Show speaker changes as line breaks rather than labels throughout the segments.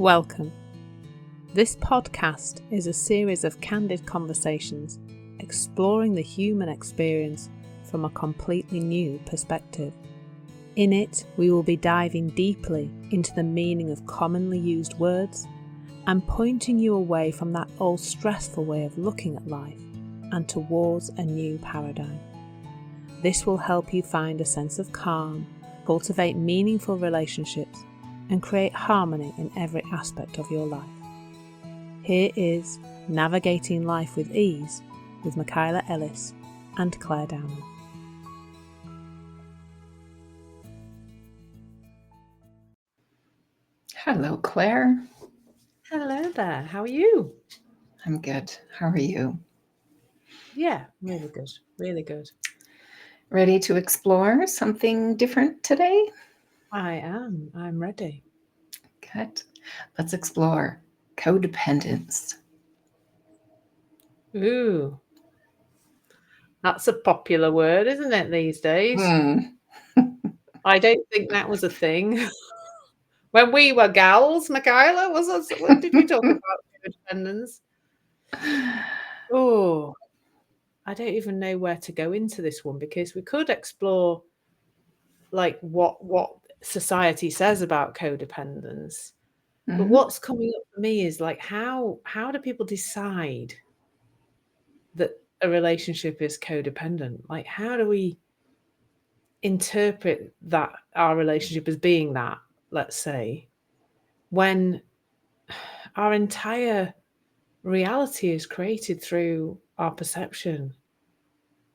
Welcome. This podcast is a series of candid conversations exploring the human experience from a completely new perspective. In it, we will be diving deeply into the meaning of commonly used words and pointing you away from that old stressful way of looking at life and towards a new paradigm. This will help you find a sense of calm, cultivate meaningful relationships, and create harmony in every aspect of your life. Here is Navigating Life with Ease with Michaela, Ellis and Clare, Downham.
Hello, Claire.
Hello there, how are you?
I'm good. How are you?
Yeah, really good, really good.
Ready to explore something different today?
I'm ready.
Good. Let's explore codependence.
Ooh, that's a popular word, isn't it, these days? I don't think that was a thing. When we were gals, Michaela, when did we talk about codependence? Oh, I don't even know where to go into this one, because we could explore like what society says about codependence. But what's coming up for me is like how do people decide that a relationship is codependent? Like, how do we interpret that our relationship as being that, let's say, when our entire reality is created through our perception?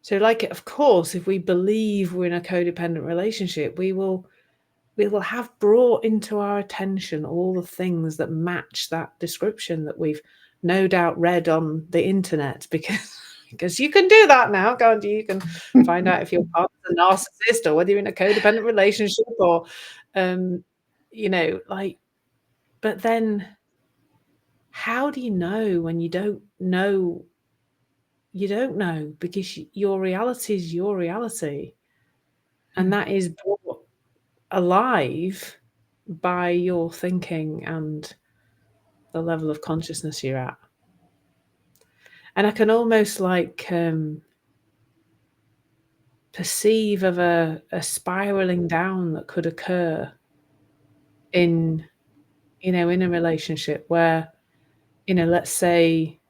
So, like, of course, if we believe we're in a codependent relationship, we will have brought into our attention all the things that match that description that we've no doubt read on the internet, because you can do that now, can't you? You can find out if your partner's a narcissist or whether you're in a codependent relationship or, like, but then how do you know when you don't know? You don't know, because your reality is your reality. And that is brought alive by your thinking and the level of consciousness you're at. And I can almost like perceive of a spiraling down that could occur in a relationship where, let's say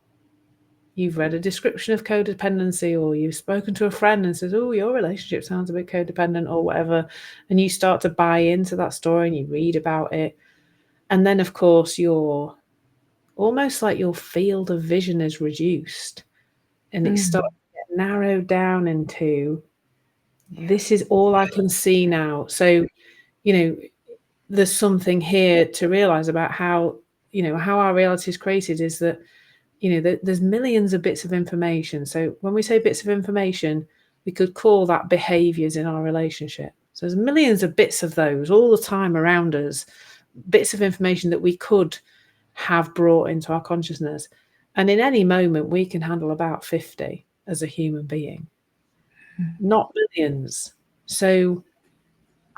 you've read a description of codependency, or you've spoken to a friend and says, oh, your relationship sounds a bit codependent or whatever, and you start to buy into that story and you read about it. And then, of course, you're almost like your field of vision is reduced, and it starts to get narrowed down into, this is all I can see now. So, there's something here to realize about how our reality is created, is that, there's millions of bits of information. So when we say bits of information, we could call that behaviors in our relationship. So there's millions of bits of those all the time around us, bits of information that we could have brought into our consciousness. And in any moment, we can handle about 50 as a human being, not millions. So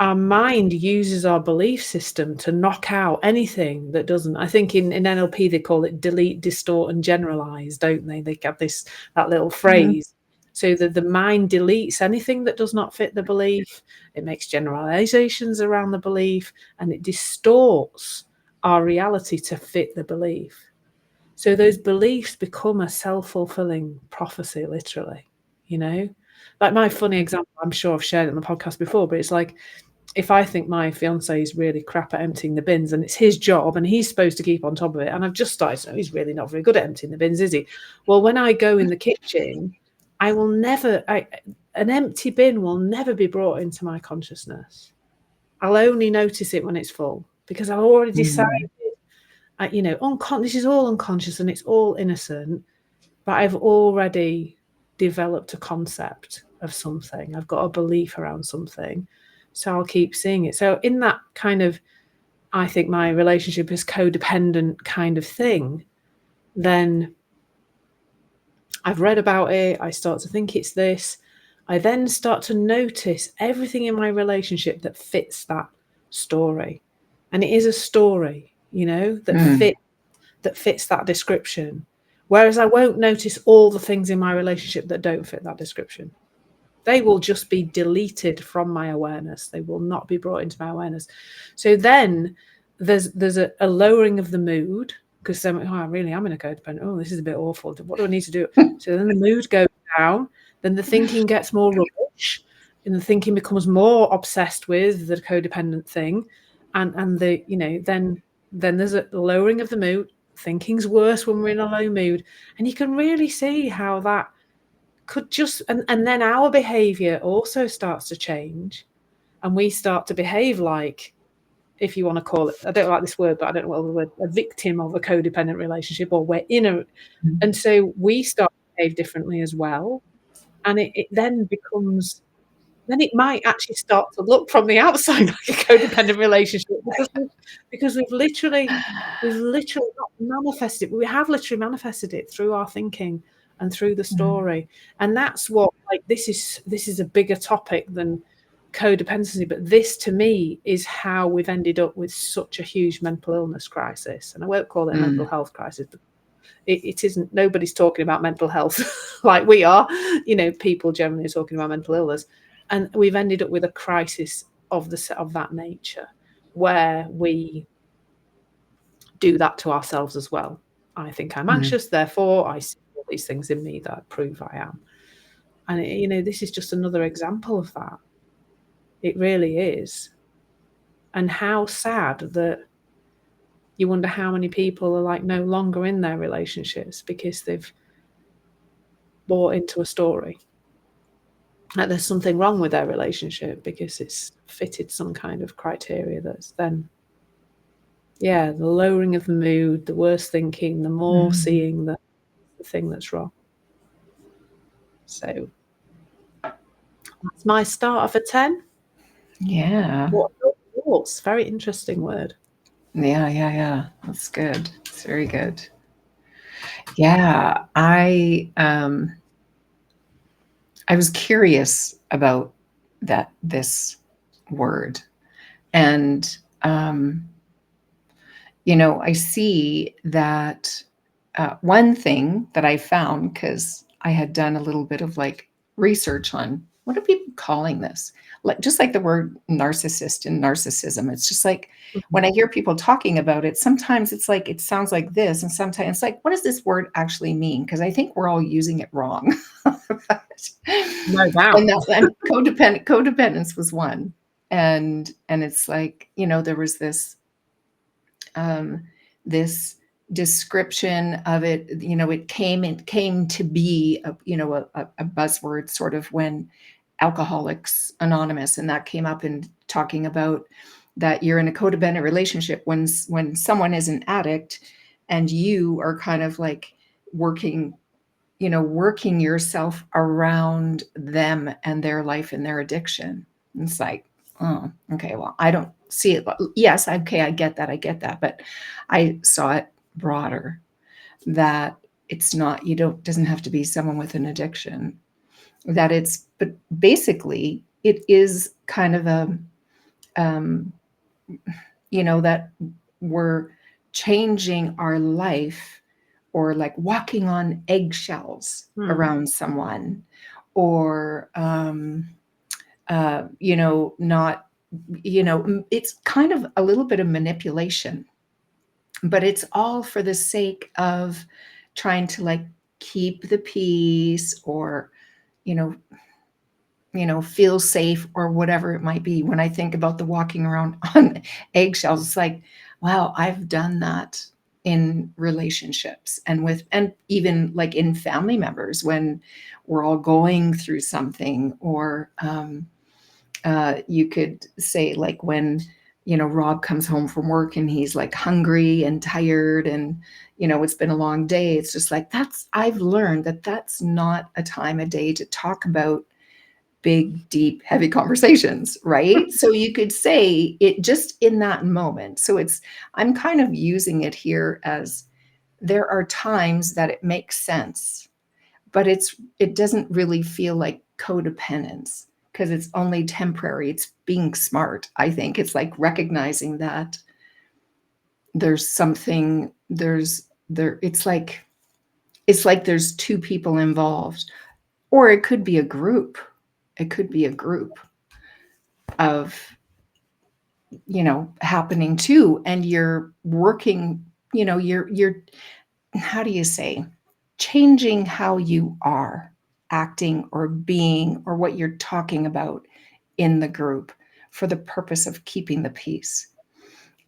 our mind uses our belief system to knock out anything that doesn't. I think in NLP, they call it delete, distort, and generalize, don't they? They have that little phrase. So that the mind deletes anything that does not fit the belief. It makes generalizations around the belief, and it distorts our reality to fit the belief. So those beliefs become a self-fulfilling prophecy, literally, Like my funny example, I'm sure I've shared it on the podcast before, but it's like, if I think my fiance is really crap at emptying the bins, and it's his job and he's supposed to keep on top of it, and I've just started to know he's really not very good at emptying the bins, is he? Well, when I go in the kitchen, an empty bin will never be brought into my consciousness. I'll only notice it when it's full, because I've already decided, this is all unconscious and it's all innocent, but I've already developed a concept of something. I've got a belief around something. So I'll keep seeing it. So in that kind of, I think my relationship is codependent kind of thing, then I've read about it. I start to think it's this. I then start to notice everything in my relationship that fits that story. And it is a story.
Mm.
that fits that description. Whereas I won't notice all the things in my relationship that don't fit that description. They will just be deleted from my awareness. They will not be brought into my awareness. So then there's a lowering of the mood, because then, I really am in a codependent. Oh, this is a bit awful. What do I need to do? So then the mood goes down. Then the thinking gets more rubbish, and the thinking becomes more obsessed with the codependent thing, and then there's a lowering of the mood. Thinking's worse when we're in a low mood, and you can really see how that could just, and then our behavior also starts to change, and we start to behave like, if you want to call it, I don't like this word, but I don't know what the word, a victim of a codependent relationship, or we're in a, and so we start to behave differently as well. And it then becomes, then it might actually start to look from the outside like a codependent relationship, because we've literally not manifested it. We have literally manifested it through our thinking and through the story. And that's what, like, this is a bigger topic than codependency, but this to me is how we've ended up with such a huge mental illness crisis. And I won't call it a mental health crisis, but it isn't. Nobody's talking about mental health like we are. People generally are talking about mental illness, and we've ended up with a crisis of that nature, where we do that to ourselves as well. I think I'm anxious, therefore I see all these things in me that prove I am. And this is just another example of that. It really is. And how sad that you wonder how many people are like no longer in their relationships because they've bought into a story that there's something wrong with their relationship because it's fitted some kind of criteria that's then, the lowering of the mood, the worse thinking, the more seeing the thing that's wrong. So that's my start of a 10.
Yeah.
What are your thoughts? Very interesting word.
Yeah. That's good. It's very good. Yeah, I was curious about this word, and I see that one thing that I found, because I had done a little bit of like research on what are people calling this, like just like the word narcissist and narcissism. It's just like when I hear people talking about it, sometimes it's like it sounds like this, and sometimes it's like, what does this word actually mean? Because I think we're all using it wrong.
No doubt.
And codependence was one, and it's like, there was this description of it. It came to be a buzzword sort of when Alcoholics Anonymous, and that came up in talking about that you're in a codependent relationship when someone is an addict, and you are kind of like working yourself around them and their life and their addiction. And it's like, oh, okay, well, I don't see it. Yes, okay, I get that. But I saw it broader, that it's not, doesn't have to be someone with an addiction. But basically it is kind of that we're changing our life, or like walking on eggshells around someone, or not, it's kind of a little bit of manipulation, but it's all for the sake of trying to like keep the peace, or you know feel safe, or whatever it might be. When I think about the walking around on eggshells, it's like, wow, I've done that in relationships, and even like in family members, when we're all going through something, or you could say, like, when Rob comes home from work and he's like hungry and tired, and it's been a long day. It's just like, I've learned that that's not a time of day to talk about big, deep, heavy conversations, right? So you could say it just in that moment. So I'm kind of using it here as, there are times that it makes sense, but it doesn't really feel like codependence, because it's only temporary. It's being smart, I think. It's like recognizing that there's something, it's like there's two people involved, or it could be a group. It could be a group of, happening too, and you're working, you're how do you say, changing how you are acting or being or what you're talking about in the group for the purpose of keeping the peace.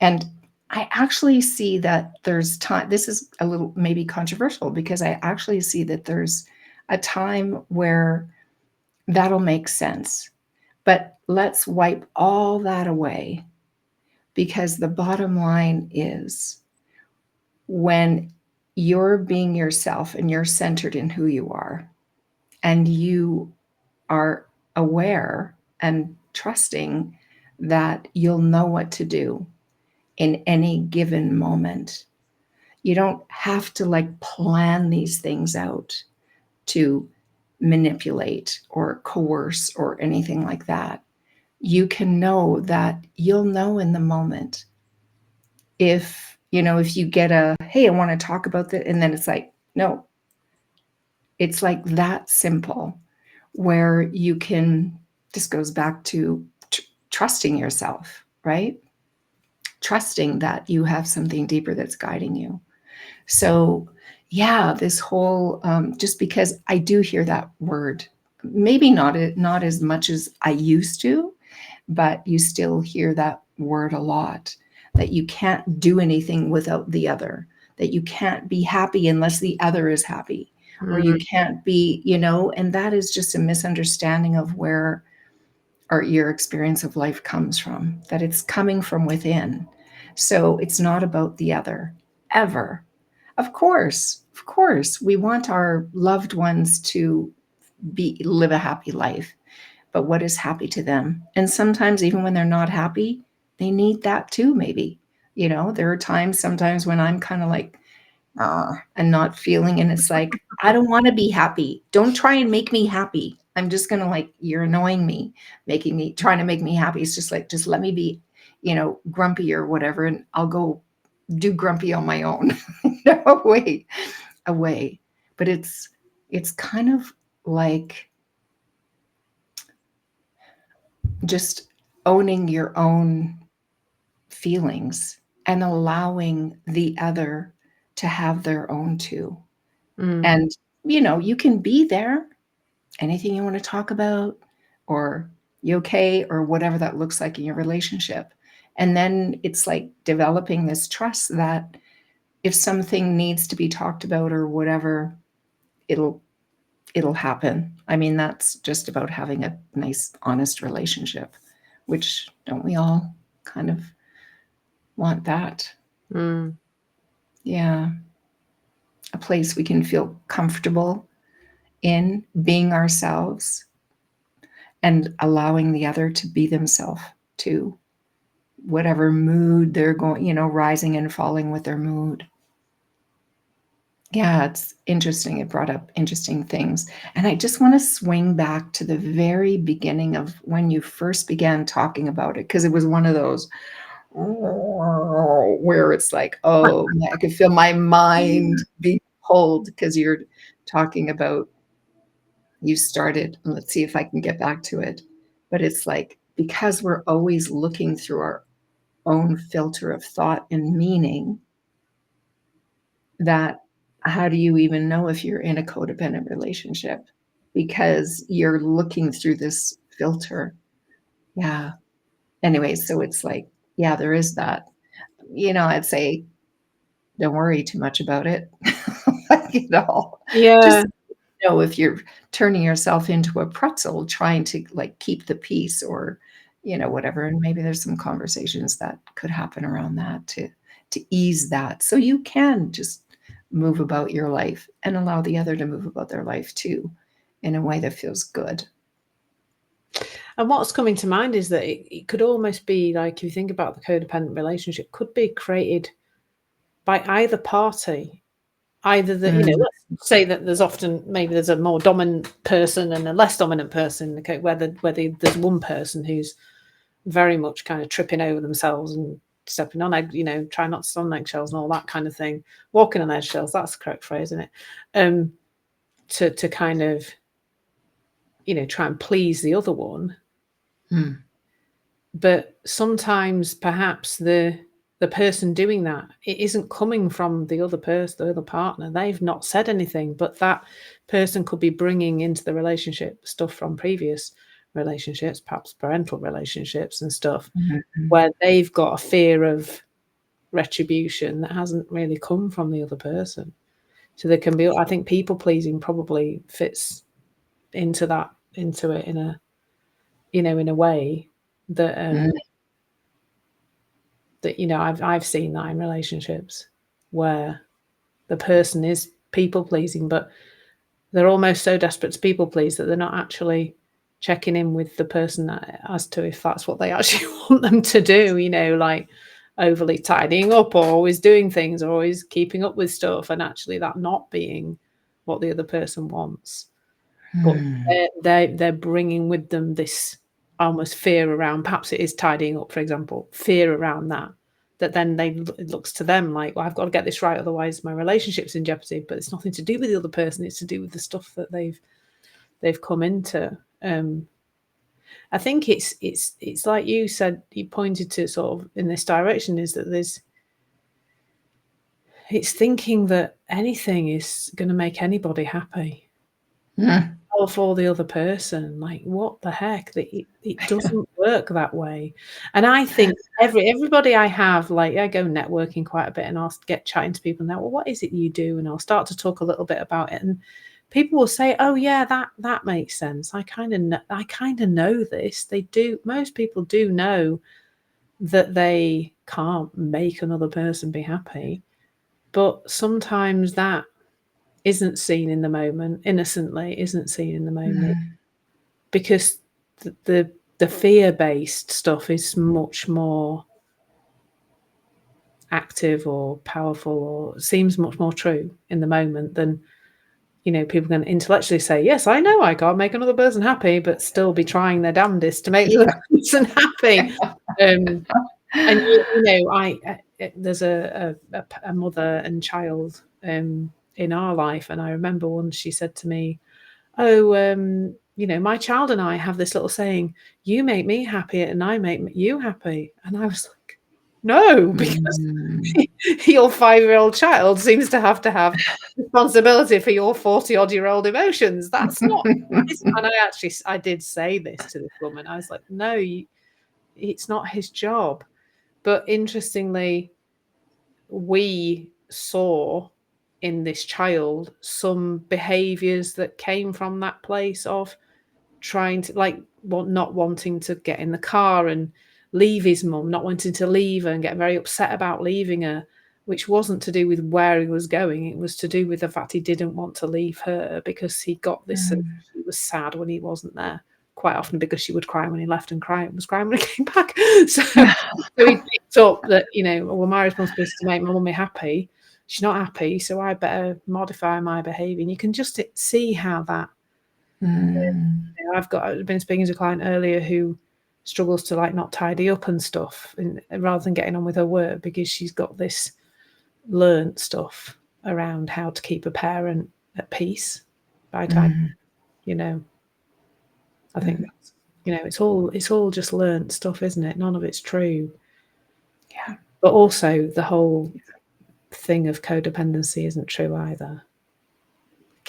And I actually see that there's time. This is a little maybe controversial, because I actually see that there's a time where that'll make sense. But let's wipe all that away, because the bottom line is, when you're being yourself and you're centered in who you are, and you are aware and trusting that you'll know what to do in any given moment. You don't have to like plan these things out to manipulate or coerce or anything like that. You can know that you'll know in the moment. If you get a, hey, I want to talk about that, and then it's like, no, it's like that simple, where you can, this goes back to trusting yourself, right? Trusting that you have something deeper that's guiding you. So, yeah, this whole, just because I do hear that word, maybe not as much as I used to, but you still hear that word a lot, that you can't do anything without the other, that you can't be happy unless the other is happy, or you can't be, and that is just a misunderstanding of where your experience of life comes from, that it's coming from within. So it's not about the other, ever. Of course, we want our loved ones to live a happy life, but what is happy to them? And sometimes, even when they're not happy, they need that too, maybe. There are times sometimes when I'm kind of like, and not feeling, and it's like, I don't want to be happy. Don't try and make me happy. I'm just going to, like, you're annoying me, trying to make me happy. It's just like, just let me be, grumpy or whatever, and I'll go do grumpy on my own. away. But it's kind of like just owning your own feelings and allowing the other to have their own too. And you can be there, anything you want to talk about, or you okay, or whatever that looks like in your relationship. And then it's like developing this trust that if something needs to be talked about or whatever, it'll happen. I mean, that's just about having a nice, honest relationship, which, don't we all kind of want that? Yeah. A place we can feel comfortable in being ourselves and allowing the other to be themselves too, whatever mood they're going, rising and falling with their mood. Yeah, it's interesting. It brought up interesting things. And I just want to swing back to the very beginning of when you first began talking about it, because it was one of those where it's like, oh, I could feel my mind being pulled, because you're talking about, you started, and let's see if I can get back to it. But it's like, because we're always looking through our own filter of thought and meaning, that how do you even know if you're in a codependent relationship? Because you're looking through this filter. Yeah. Anyway, so it's like, yeah, there is that. I'd say, don't worry too much about it.
Yeah.
Just if you're turning yourself into a pretzel trying to like keep the peace, or whatever, and maybe there's some conversations that could happen around that to ease that, so you can just move about your life and allow the other to move about their life too, in a way that feels good.
And what's coming to mind is that it could almost be like, if you think about the codependent relationship, could be created by either party. Either that,
Mm.
let's say that maybe there's a more dominant person and a less dominant person, okay, whether there's one person who's very much kind of tripping over themselves and stepping on egg, try not to step on eggshells and all that kind of thing. Walking on eggshells, that's the correct phrase, isn't it? To kind of, try and please the other one.
Mm.
But sometimes perhaps the person doing that, it isn't coming from the other person, the other partner. They've not said anything, but that person could be bringing into the relationship stuff from previous relationships, perhaps parental relationships and stuff,
Mhm.
where they've got a fear of retribution that hasn't really come from the other person. So there can be, I think people pleasing probably fits into it in a, in a way that,
Mm.
I've seen that in relationships where the person is people pleasing, but they're almost so desperate to people please that they're not actually checking in with the person as to if that's what they actually want them to do, like overly tidying up or always doing things or always keeping up with stuff, and actually that not being what the other person wants. But
Mm.
they're bringing with them this almost fear around, perhaps it is tidying up, for example, fear around that then it looks to them like, well, I've got to get this right, otherwise my relationship's in jeopardy. But it's nothing to do with the other person; it's to do with the stuff that they've come into. I think it's like you said, you pointed to sort of in this direction, is that it's thinking that anything is going to make anybody happy.
Mm.
Or for the other person, like what the heck? That it doesn't work that way. And I think everybody I have, like I go networking quite a bit, and I'll get chatting to people now. Well, what is it you do? And I'll start to talk a little bit about it, and people will say, "Oh yeah, that makes sense. I kind of know this." They do. Most people do know that they can't make another person be happy, but sometimes that isn't seen in the moment, innocently isn't seen in the moment,
Mm.
because the fear-based stuff is much more active or powerful, or seems much more true in the moment than, people can intellectually say, "Yes, I know I can't make another person happy," but still be trying their damnedest to make the other person happy. And there's a mother and child in our life, and I remember once she said to me, "Oh, my child and I have this little saying, you make me happy and I make you happy." And I was like, "No, because
Mm.
your 5-year-old child seems to have responsibility for your 40-odd-year-old emotions. That's not." And I did say this to this woman. I was like, "No, it's not his job." But interestingly, we saw in this child some behaviors that came from that place of trying to, like, not wanting to get in the car and leave his mum, not wanting to leave her and get very upset about leaving her, which wasn't to do with where he was going. It was to do with the fact he didn't want to leave her because he got this sense
Mm.
he was sad when he wasn't there, quite often because she would cry when he left and was crying when he came back. So he picked up that, well, my responsibility is to make my mummy happy. She's not happy, so I better modify my behaviour. And you can just see how that.
Mm.
I've been speaking to a client earlier who struggles to like not tidy up and stuff, and rather than getting on with her work, because she's got this learnt stuff around how to keep a parent at peace by tidying.
Mm.
You know, I think
Mm.
that's, it's all just learnt stuff, isn't it? None of it's true.
Yeah.
But also the whole thing of codependency isn't true either.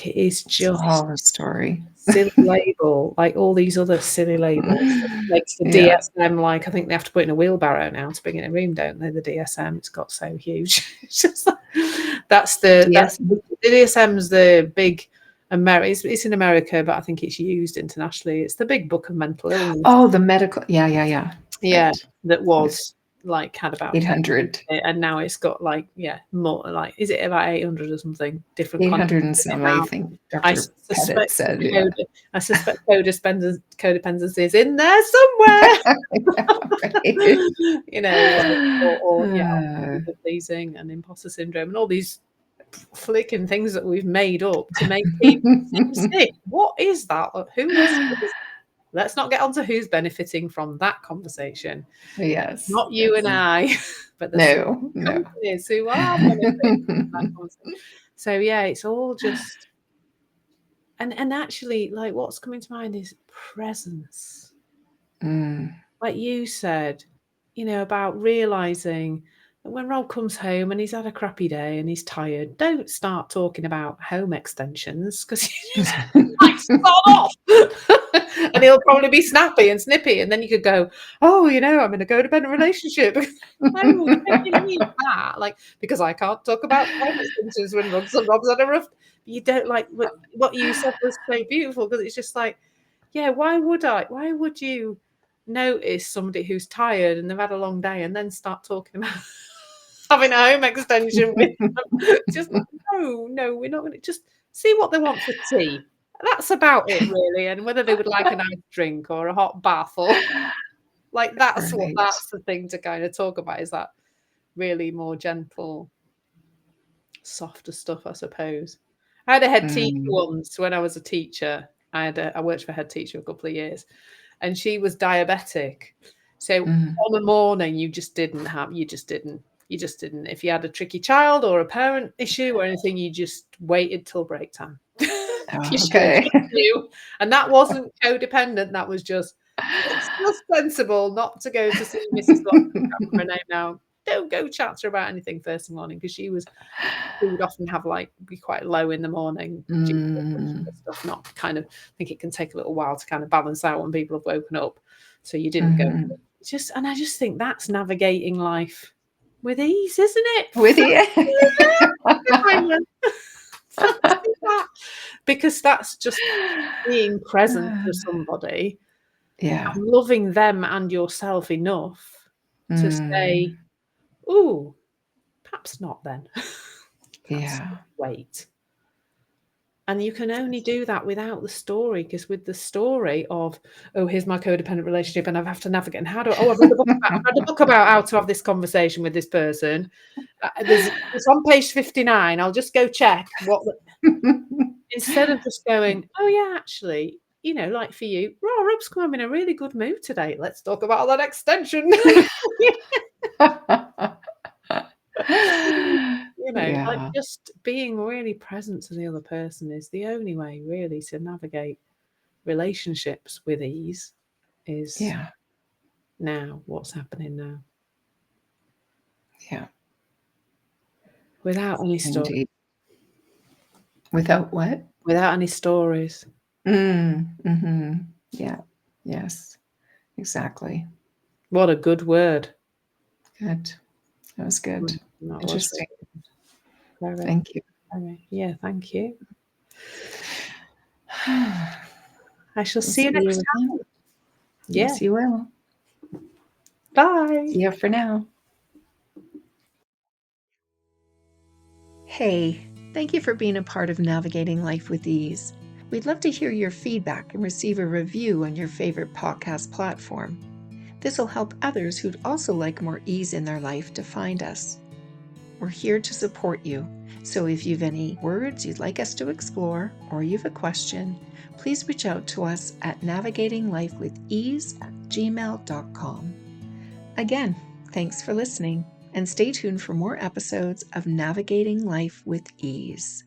It is
It's
just
all a story.
silly label, like all these other silly labels. That makes the
Yeah.
DSM, like, I think they have to put it in a wheelbarrow now to bring it in a room, don't they? The DSM, it's got so huge. It's just like, that's
Yes.
the DSM's the big it's in America, but I think it's used internationally. It's the big book of mental illness.
Oh, the medical. Yeah.
Yeah,
Right.
that
Yes.
was like had about 10,
800.
and now it's got like, more, like, is it about 800 or something different content
800 and
in it
some, I
now?
think
I
Dr. Pettit
suspect
said, yeah.
codependency is in there somewhere.
Right.
Or
Uh,
people pleasing and imposter syndrome and all these flicking things that we've made up to make people seem sick. What is that? Who is this? let's not get onto who's benefiting from that conversation.
Yes,
Not you
yes.
and I, but there's some
No, no.
companies who are benefiting from that conversation. So yeah, it's all just, and actually, like, what's coming to mind is presence. Like you said, about realizing that when Rob comes home and he's had a crappy day and he's tired, don't start talking about home extensions, because you just like start off. And he'll probably be snappy and snippy, and then you could go, oh, I'm in a codependent relationship. I don't need that, like, because I can't talk about home extensions when Rob's had a rough. You don't, like, what you said was so beautiful, because it's just like, yeah, why would you notice somebody who's tired and they've had a long day and then start talking about having a home extension with them? Just no, we're not going to. Just see what they want for tea. That's about it, really, and whether they would like a nice drink or a hot bath, or like that's
Right.
the thing to kind of talk about, is that really more gentle, softer stuff, I suppose. I had a head teacher once when I was a teacher. I worked for a head teacher a couple of years, and she was diabetic. So on a morning, you just didn't. If you had a tricky child or a parent issue or anything, you just waited till break time.
Okay.
You. And that wasn't codependent. That was just, it's just sensible not to go to see Mrs. Her name now. Don't go chat to her about anything first thing morning, because she would often have, like, be quite low in the morning. Stuff, not kind of think it can take a little while to kind of balance out when people have woken up. So you didn't go. And I just think that's navigating life with ease, isn't it?
With you.
Because that's just being present for somebody,
Yeah.
and loving them and yourself enough to say, "Ooh, perhaps not then." Perhaps wait. And you can only do that without the story, because with the story of, oh, here's my codependent relationship and I have to navigate, and I've read a book about how to have this conversation with this person. It's on page 59. I'll just go check what. Instead of just going, oh yeah, actually, like for you, Rob's come, I'm in a really good mood today. Let's talk about that extension. Like, just being really present to the other person is the only way, really, to navigate relationships with ease. Is now what's happening now.
Yeah.
Without any story.
Without what?
Without any stories.
Yeah. Yes. Exactly.
What a good word.
Good. That was good. Interesting. Thank you.
Yeah, thank you. I shall see you next time.
Yes, you will.
Bye.
See you for now. Hey, thank you for being a part of Navigating Life with Ease. We'd love to hear your feedback and receive a review on your favorite podcast platform. This will help others who'd also like more ease in their life to find us. We're here to support you, so if you've any words you'd like us to explore, or you have a question, please reach out to us at navigatinglifewithease@gmail.com. Again, thanks for listening, and stay tuned for more episodes of Navigating Life with Ease.